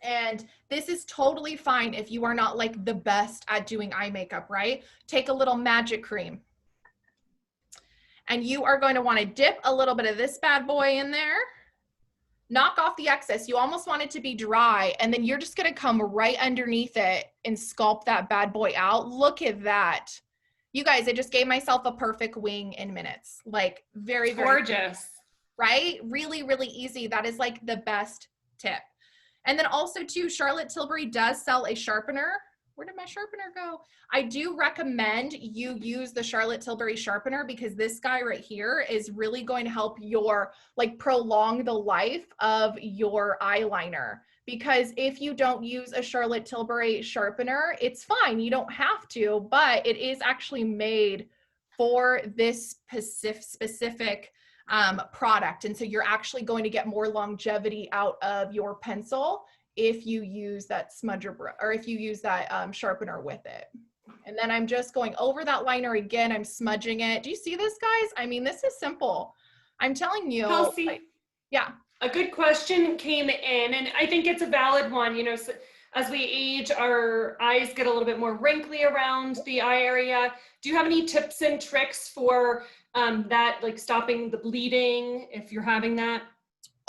And this is totally fine if you are not like the best at doing eye makeup, right? Take a little magic cream. And you are going to want to dip a little bit of this bad boy in there. knock off the excess. You almost want it to be dry, and then you're just gonna come right underneath it and sculpt that bad boy out. Look at that. You guys, I just gave myself a perfect wing in minutes. Like very, very
Gorgeous.
right? Really, really easy. That is like the best tip. And then also too, Charlotte Tilbury does sell a sharpener. Where did my sharpener go? I do recommend you use the Charlotte Tilbury sharpener, because this guy right here is really going to help your, like, prolong the life of your eyeliner. Because if you don't use a Charlotte Tilbury sharpener, it's fine. You don't have to, but it is actually made for this specific product. And so you're actually going to get more longevity out of your pencil if you use that smudger brush, or if you use that sharpener with it. And then I'm just going over that liner again. I'm smudging it. Do you see this, guys? I mean, this is simple. I'm telling you.
Kelsey,
like, yeah.
a good question came in, and I think it's a valid one. You know, so as we age, our eyes get a little bit more wrinkly around the eye area. Do you have any tips and tricks for that, like stopping the bleeding if you're having that?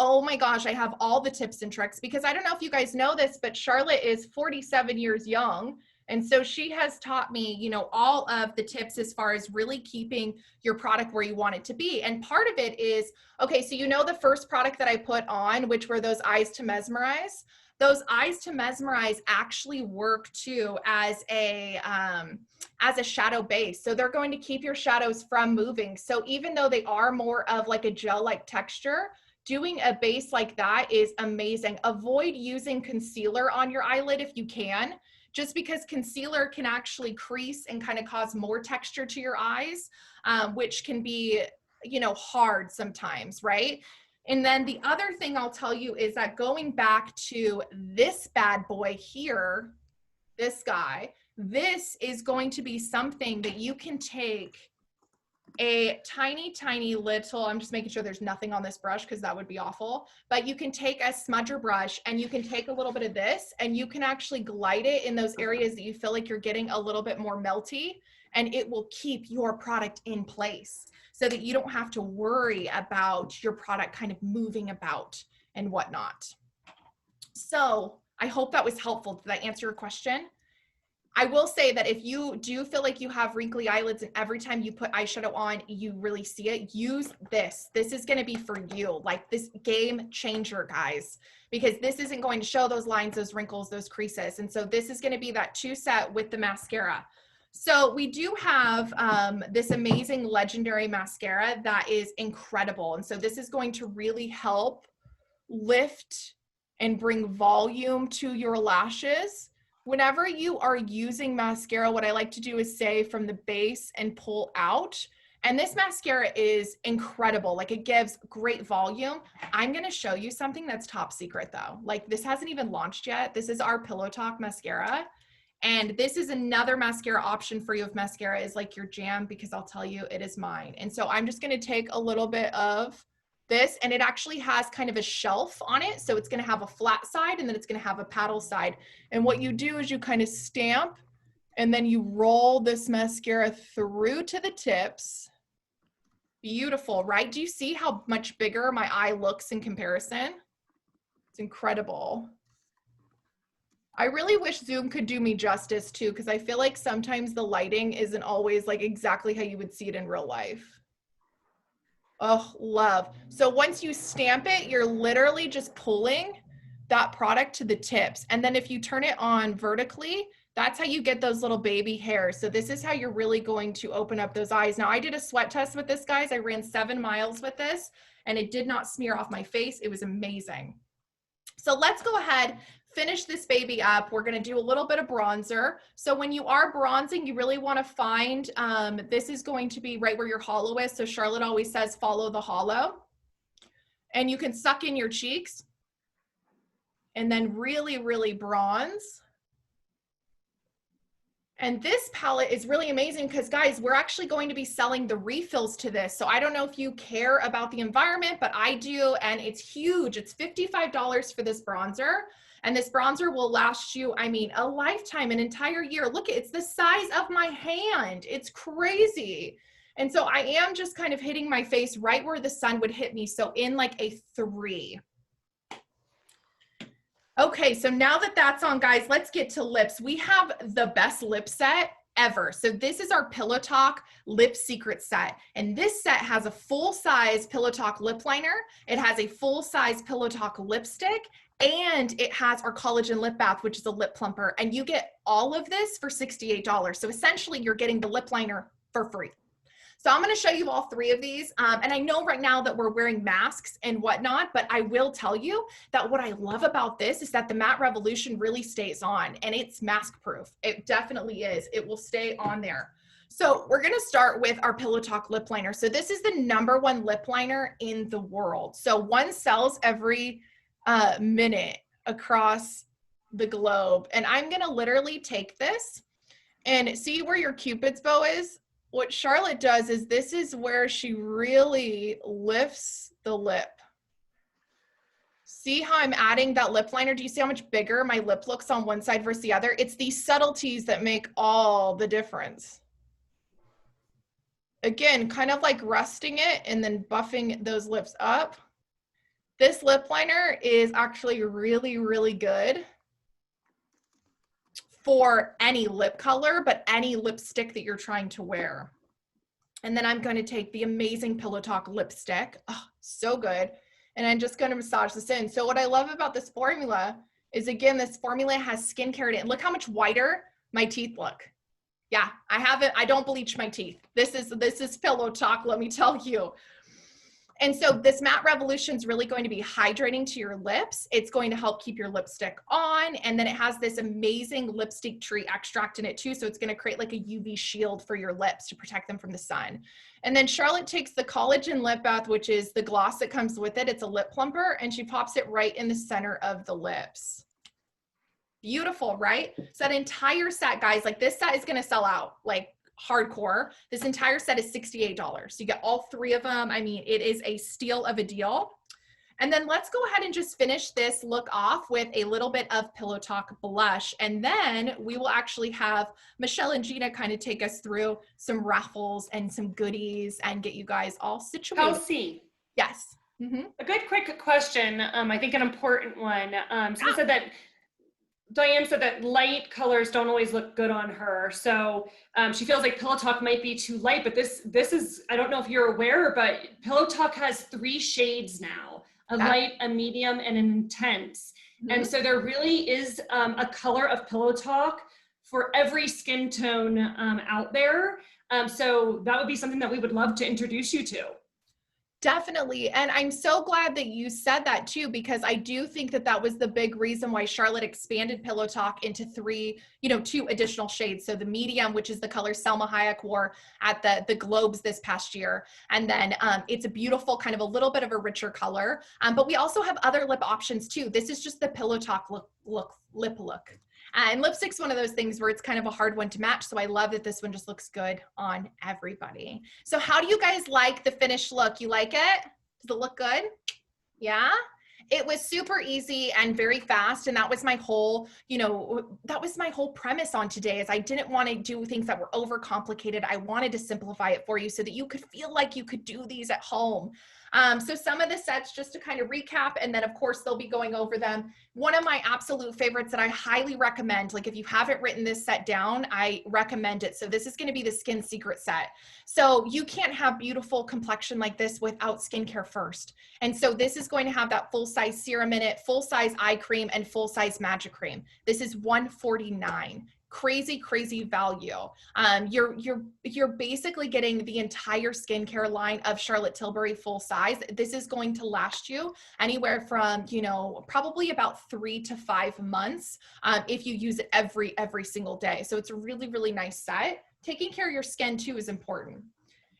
Oh my gosh, I have all the tips and tricks, because I don't know if you guys know this, but Charlotte is 47 years young. And so she has taught me, you know, all of the tips as far as really keeping your product where you want it to be. And part of it is, okay, so you know the first product that I put on, which were those Eyes to Mesmerize. Those Eyes to Mesmerize actually work too as a shadow base. So they're going to keep your shadows from moving. So even though they are more of like a gel-like texture, doing a base like that is amazing. Avoid using concealer on your eyelid if you can, just because concealer can actually crease and kind of cause more texture to your eyes, which can be, you know, hard sometimes, right? And then the other thing I'll tell you is that going back to this bad boy here, this guy, this is going to be something that you can take a tiny little, I'm just making sure there's nothing on this brush because that would be awful, but you can take a smudger brush and you can take a little bit of this and you can actually glide it in those areas that you feel like you're getting a little bit more melty, and it will keep your product in place so that you don't have to worry about your product kind of moving about and whatnot. So I hope that was helpful. Did that answer your question? I will say that if you do feel like you have wrinkly eyelids and every time you put eyeshadow on, you really see it, use this. This is going to be for you, like this game changer, guys, because this isn't going to show those lines, those wrinkles, those creases. And so this is going to be that 2-set with the mascara. So we do have this amazing legendary mascara that is incredible. And so this is going to really help lift and bring volume to your lashes. Whenever you are using mascara, what I like to do is say from the base and pull out. And this mascara is incredible. Like, it gives great volume. I'm going to show you something that's top secret though. Like, this hasn't even launched yet. This is our Pillow Talk mascara. And this is another mascara option for you if mascara is like your jam, because I'll tell you, it is mine. And so I'm just going to take a little bit of this, and it actually has kind of a shelf on it. So it's going to have a flat side and then it's going to have a paddle side. And what you do is you kind of stamp and then you roll this mascara through to the tips. Beautiful, right? Do you see how much bigger my eye looks in comparison? It's incredible. I really wish Zoom could do me justice too, because I feel like sometimes the lighting isn't always like exactly how you would see it in real life. Oh, love. So once you stamp it, you're literally just pulling that product to the tips. And then if you turn it on vertically, that's how you get those little baby hairs. So this is how you're really going to open up those eyes. Now, I did a sweat test with this, guys. I ran 7 miles with this and it did not smear off my face. It was amazing. So let's go ahead, finish this baby up. We're going to do a little bit of bronzer. So when you are bronzing, you really want to find, this is going to be right where your hollow is. So Charlotte always says, follow the hollow. And you can suck in your cheeks and then really, really bronze. And this palette is really amazing because, guys, we're actually going to be selling the refills to this. So I don't know if you care about the environment, but I do, and it's huge. It's $55 for this bronzer. And this bronzer will last you, I mean, a lifetime, an entire year. Look, it's the size of my hand. It's crazy. And so I am just kind of hitting my face right where the sun would hit me. So in like a 3. Okay, so now that that's on, guys, let's get to lips. We have the best lip set ever. So this is our Pillow Talk Lip Secret set. And this set has a full-size Pillow Talk lip liner. It has a full-size Pillow Talk lipstick, and it has our collagen lip bath, which is a lip plumper. And you get all of this for $68. So essentially you're getting the lip liner for free. So I'm going to show you all three of these. And I know right now that we're wearing masks and whatnot, but I will tell you that what I love about this is that the Matte Revolution really stays on, and it's mask proof. It definitely is. It will stay on there. So we're going to start with our Pillow Talk lip liner. So this is the #1 lip liner in the world. So one sells every minute across the globe. And I'm going to literally take this and see where your Cupid's bow is. What Charlotte does is this is where she really lifts the lip. See how I'm adding that lip liner? Do you see how much bigger my lip looks on one side versus the other? It's these subtleties that make all the difference. Again, kind of like resting it and then buffing those lips up. This lip liner is actually really, really good for any lip color, but any lipstick that you're trying to wear. And then I'm going to take the amazing Pillow Talk lipstick. Oh, so good. And I'm just going to massage this in. So what I love about this formula is, again, this formula has skincare in it. Look how much whiter my teeth look. Yeah, I don't bleach my teeth. This is Pillow Talk, let me tell you. And so this Matte Revolution is really going to be hydrating to your lips. It's going to help keep your lipstick on. And then it has this amazing lipstick tree extract in it too. So it's going to create like a UV shield for your lips to protect them from the sun. And then Charlotte takes the collagen lip bath, which is the gloss that comes with it. It's a lip plumper, and she pops it right in the center of the lips. Beautiful, right? So that entire set, guys, like this set is going to sell out like hardcore. This entire set is $68. You get all three of them. I mean, it is a steal of a deal. And then let's go ahead and just finish this look off with a little bit of Pillow Talk blush. And then we will actually have Michelle and Gina kind of take us through some raffles and some goodies and get you guys all situated.
Kelsey.
Yes.
A good quick question. I think an important one. Someone said that Diane said that light colors don't always look good on her. So she feels like Pillow Talk might be too light, but this is, I don't know if you're aware, but Pillow Talk has 3 shades now, a light, a medium, and an intense. And so there really is a color of Pillow Talk for every skin tone out there. So that would be something that we would love to introduce you to.
Definitely. And I'm so glad that you said that too, because I do think that that was the big reason why Charlotte expanded Pillow Talk into 2 additional shades. So the medium, which is the color Selma Hayek wore at the Globes this past year. And then it's a beautiful kind of a little bit of a richer color. But we also have other lip options too. This is just the Pillow Talk lip look. And lipstick's one of those things where it's kind of a hard one to match. So I love that this one just looks good on everybody. So how do you guys like the finished look? You like it? Does it look good? Yeah? It was super easy and very fast. And that was my whole, that was my whole premise on today, is I didn't want to do things that were overcomplicated. I wanted to simplify it for you so that you could feel like you could do these at home. So some of the sets, just to kind of recap, and then of course they'll be going over them. One of my absolute favorites that I highly recommend, like if you haven't written this set down, I recommend it. So this is going to be the Skin Secret set. So you can't have beautiful complexion like this without skincare first. And so this is going to have that full-size serum in it, full-size eye cream, and full-size magic cream. This is $149. Crazy value. You're basically getting the entire skincare line of Charlotte Tilbury full size. This is going to last you anywhere from probably about 3 to 5 months if you use it every single day. So it's a really nice set. Taking care of your skin too is important.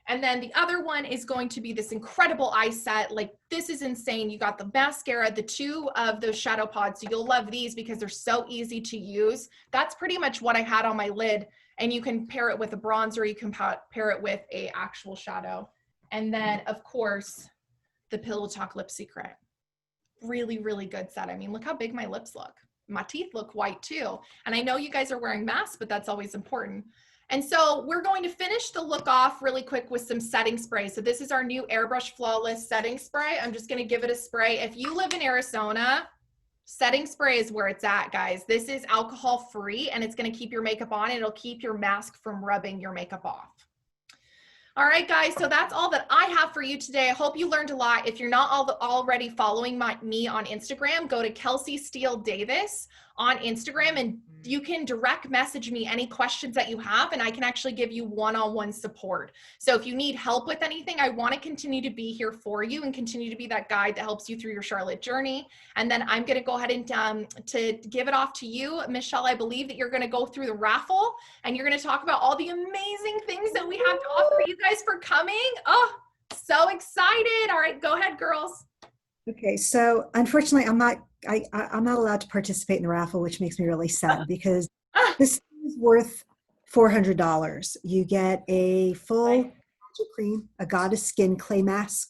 And then the other one is going to be this incredible eye set. Like, this is insane. You got the mascara, the 2 of those shadow pods. So you'll love these because they're so easy to use. That's pretty much what I had on my lid. And you can pair it with a bronzer. You can pair it with a actual shadow. And then of course, the Pillow Talk Lip Secret. Really good set. I mean, look how big my lips look. My teeth look white too. And I know you guys are wearing masks, but that's always important. And so we're going to finish the look off really quick with some setting spray. So this is our new Airbrush Flawless setting spray. I'm just going to give it a spray. If you live in Arizona, Setting spray is where it's at, guys. This is alcohol free and it's going to keep your makeup on. It'll keep your mask from rubbing your makeup off. All right, guys, so that's all that I have for you today. I hope you learned a lot. If you're not already following me on Instagram, go to Kelsey Steele Davis on Instagram, and you can direct message me any questions that you have, and I can actually give you one-on-one support. So if you need help with anything, I want to continue to be here for you and continue to be that guide that helps you through your Charlotte journey. And then I'm going to go ahead and to give it off to you, Michelle. I believe that you're going to go through the raffle and you're going to talk about all the amazing things that we have to offer. You guys for coming. Oh, so excited. All right, go ahead, girls.
Okay, so unfortunately, I'm not allowed to participate in the raffle, which makes me really sad because this is worth $400. You get a full magic cream, a Goddess Skin clay mask,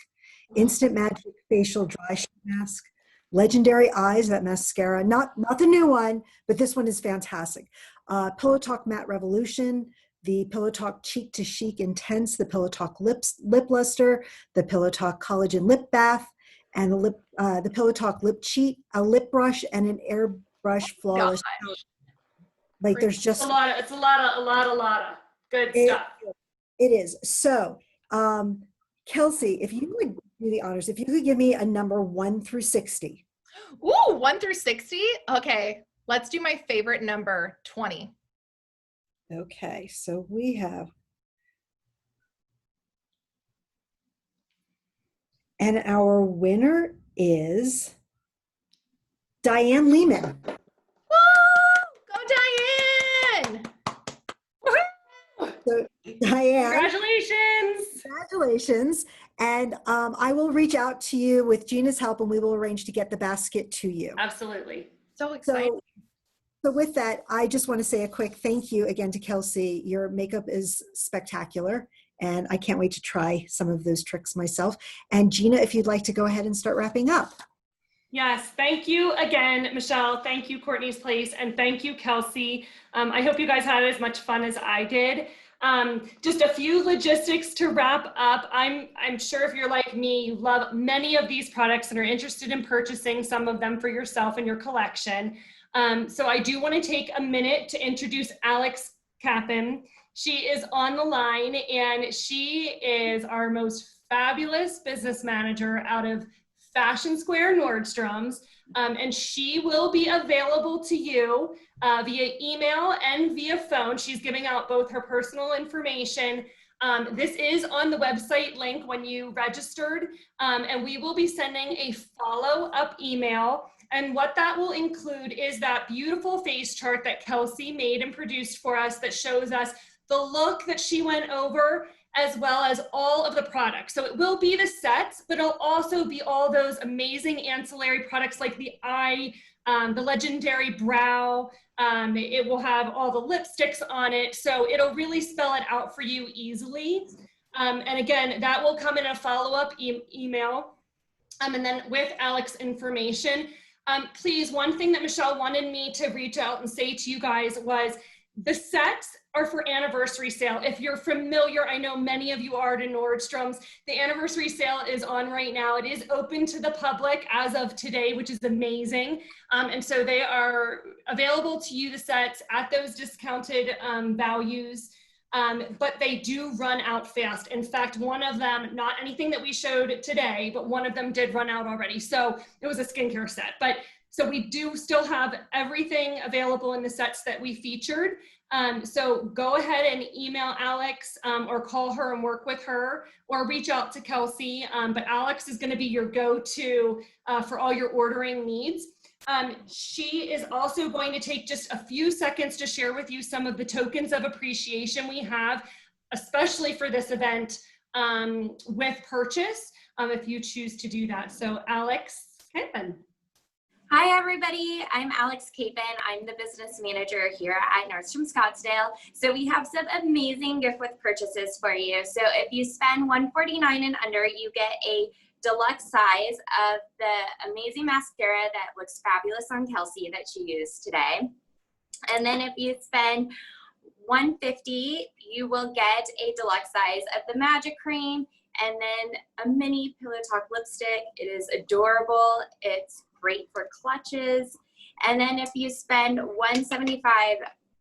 instant magic facial dry sheet mask, legendary eyes, that mascara, not the new one, but this one is fantastic. Pillow Talk Matte Revolution, the Pillow Talk Cheek to Chic Intense, the Pillow Talk lip luster, the Pillow Talk Collagen Lip Bath, and the Pillow Talk Lip Cheat, a lip brush, and an airbrush flawless. Like there's just
it's a lot of good stuff.
It is. So, Kelsey, if you would do the honors, if you could give me a number 1 through 60.
Ooh, 1 through 60. Okay, let's do my favorite number, 20.
Okay, so we have. And our winner is Diane Lehman.
Woo! Go Diane!
So, Diane.
Congratulations.
And I will reach out to you with Gina's help and we will arrange to get the basket to you.
Absolutely.
So excited.
So with that, I just want to say a quick thank you again to Kelsey. Your makeup is spectacular. And I can't wait to try some of those tricks myself. And Gina, if you'd like to go ahead and start wrapping up.
Yes, thank you again, Michelle. Thank you, Cortney's Place. And thank you, Kelsey. I hope you guys had as much fun as I did. Just a few logistics to wrap up. I'm sure if you're like me, you love many of these products and are interested in purchasing some of them for yourself and your collection. So I do want to take a minute to introduce Alex Kappen. She is on the line and she is our most fabulous business manager out of Fashion Square Nordstrom's. And she will be available to you via email and via phone. She's giving out both her personal information. This is on the website link when you registered, and we will be sending a follow-up email. And what that will include is that beautiful face chart that Kelsey made and produced for us that shows us the look that she went over, as well as all of the products. So it will be the sets, but it'll also be all those amazing ancillary products like the eye, the legendary brow. It will have all the lipsticks on it. So it'll really spell it out for you easily. And again, that will come in a follow-up email. And then with Alex's information, please, one thing that Michelle wanted me to reach out and say to you guys was the sets are for anniversary sale. If you're familiar, I know many of you are to Nordstrom's. The anniversary sale is on right now. It is open to the public as of today, which is amazing. And so they are available to you, the sets, at those discounted values. But they do run out fast. In fact, one of them, not anything that we showed today, but one of them did run out already. So it was a skincare set. But so we do still have everything available in the sets that we featured. So go ahead and email Alex or call her and work with her or reach out to Kelsey. But Alex is going to be your go-to for all your ordering needs. She is also going to take just a few seconds to share with you some of the tokens of appreciation we have, especially for this event with purchase, if you choose to do that. So Alex Kappen.
Hi everybody, I'm Alex Kappen. I'm the business manager here at Nordstrom Scottsdale. So we have some amazing gift with purchases for you. So if you spend $149 and under, you get a deluxe size of the amazing mascara that looks fabulous on Kelsey that she used today. And then if you spend $150, you will get a deluxe size of the Magic Cream and then a mini Pillow Talk lipstick. It is adorable. It's great for clutches. And then if you spend $175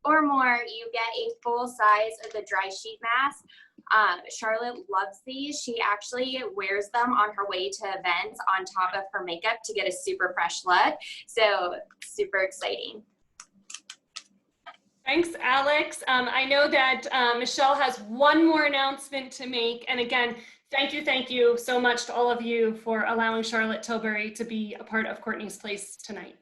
or more, you get a full size of the dry sheet mask. Charlotte loves these. She actually wears them on her way to events on top of her makeup to get a super fresh look. So super exciting.
Thanks, Alex. I know that Michelle has one more announcement to make. And again, thank you so much to all of you for allowing Charlotte Tilbury to be a part of Cortney's Place tonight.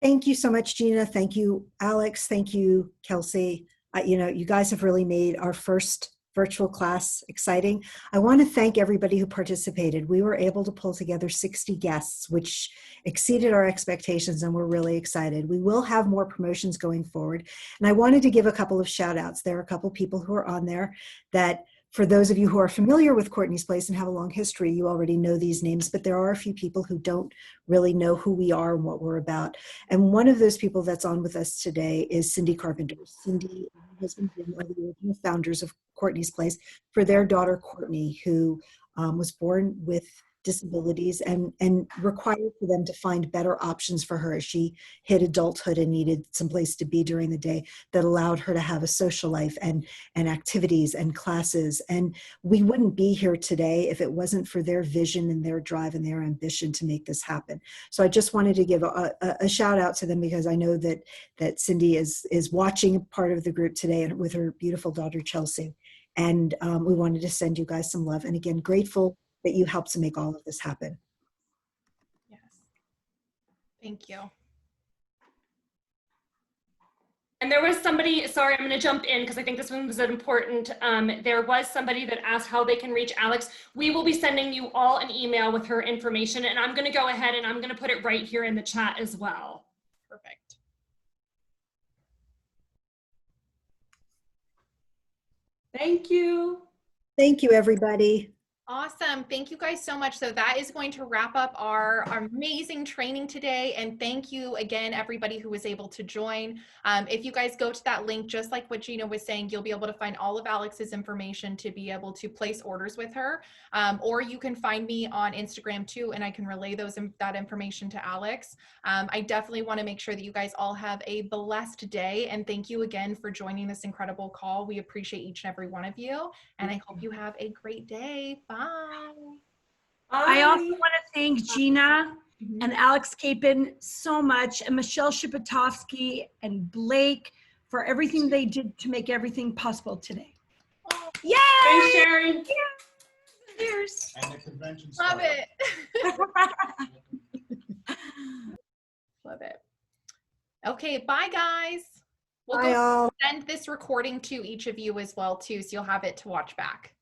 Thank you so much, Gina. Thank you, Alex. Thank you, Kelsey. You guys have really made our first virtual class exciting. I want to thank everybody who participated. We were able to pull together 60 guests, which exceeded our expectations, and we're really excited. We will have more promotions going forward. And I wanted to give a couple of shout outs. There are a couple people who are on there that, for those of you who are familiar with Cortney's Place and have a long history, you already know these names, but there are a few people who don't really know who we are and what we're about. And one of those people that's on with us today is Cindy Carpenter. Cindy and her husband Jim are the original founders of Cortney's Place for their daughter Cortney, who was born with disabilities and required for them to find better options for her as she hit adulthood and needed some place to be during the day that allowed her to have a social life and activities and classes. And we wouldn't be here today if it wasn't for their vision and their drive and their ambition to make this happen. So I just wanted to give a shout out to them, because I know that Cindy is watching part of the group today and with her beautiful daughter Chelsea. And we wanted to send you guys some love. And again, grateful that you helped to make all of this happen.
Yes. Thank you.
And there was somebody, sorry, I'm going to jump in because I think this one was important. There was somebody that asked how they can reach Alex. We will be sending you all an email with her information, and I'm going to go ahead and I'm going to put it right here in the chat as well.
Perfect.
Thank you.
Thank you, everybody.
Awesome. Thank you guys so much. So that is going to wrap up our amazing training today. And thank you again, everybody who was able to join. If you guys go to that link, just like what Gina was saying, you'll be able to find all of Alex's information to be able to place orders with her. Or you can find me on Instagram too, and I can relay that information to Alex. I definitely want to make sure that you guys all have a blessed day. And thank you again for joining this incredible call. We appreciate each and every one of you. And I hope you have a great day. Bye.
I also want to thank Gina and Alex Capon so much, and Michelle Shipatovsky and Blake for everything they did to make everything possible today. Yay!
Thanks, Sharon.
Cheers.
And the convention
Love
started.
it. Love it. Okay, bye guys. We'll
Bye all.
send this recording to each of you as well too, so you'll have it to watch back.